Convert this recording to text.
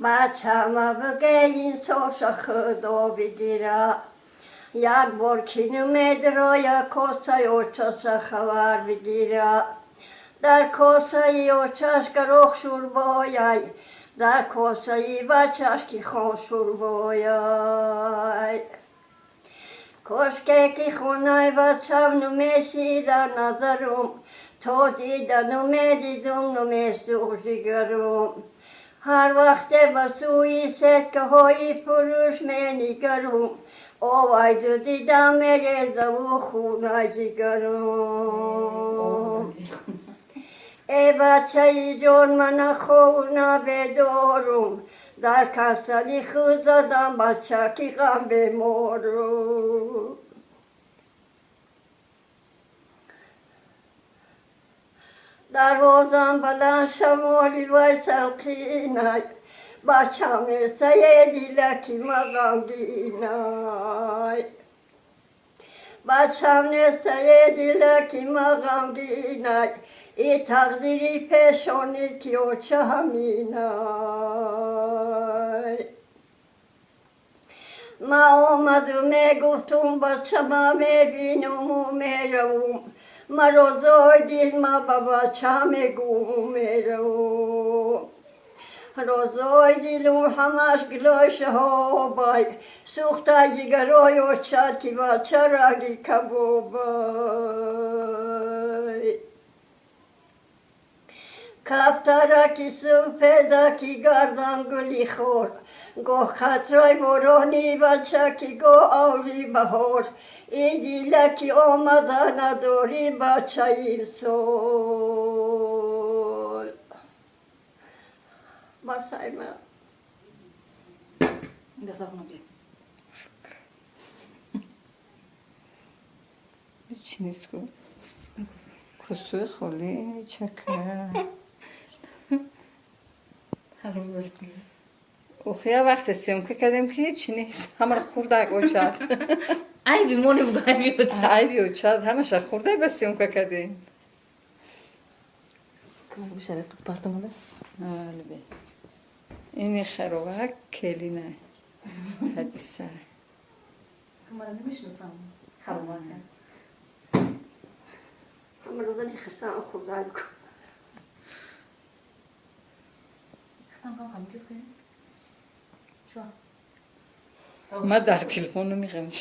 بچه‌مه بگه این سوش خدا بگیره یک بار کیلومتر را یک کاسه اوچش خبر بگیره در کاسه اوچش گروخ شوربایی در کاسه بچهش که خان شوربایی کشکه که خونه بچم نمیشی در نظرم تا دیدن نمیدیدم نمیشتو جگرم هر وقت بسوی سکه های فروش منیگرم آواید دیدم میریزه و خونه جگرم ای بچه ای جان من خونه بدارم در کسلی خود زدم بچه که غم بمارم دروازم بلند شمالی و سلقینه بچه مثل یه دیلکی مغمگینه بچه مثل یه دیلکی مغمگینه ای تقدیری پیشانی که چه همینه ما آمدم میگفتم بچه ما میبینم و میروم مرا زای ما با بچه میگم میروم روزای دیلم همش گلاش ها بای سوخته جگرای و چتی بچه رگی کبابای کفترکی سفیدکی گردن گلی خور گو خطرای بارانی بچکی گو آوری بهار ای دیلکی آمده نداری بچه این سال بسای من دست خونم بیم چی نیست کن؟ کسوی خولی چکه هر روز بیم اوخیه وقت سیم که کدیم که هیچی نیست همه خورده گوشد ای بیمونه بگو ای بیوچد ای بیوچد همش خورده بس سیم که کدیم کمان بشه رفت پارتمانه البته اینی خروک کلی نه حدیثه کمان نمیشناسم خروک همه روزانی خستان خورده کن ختم کنم که خیلی شو ما در تلفن رو میخوام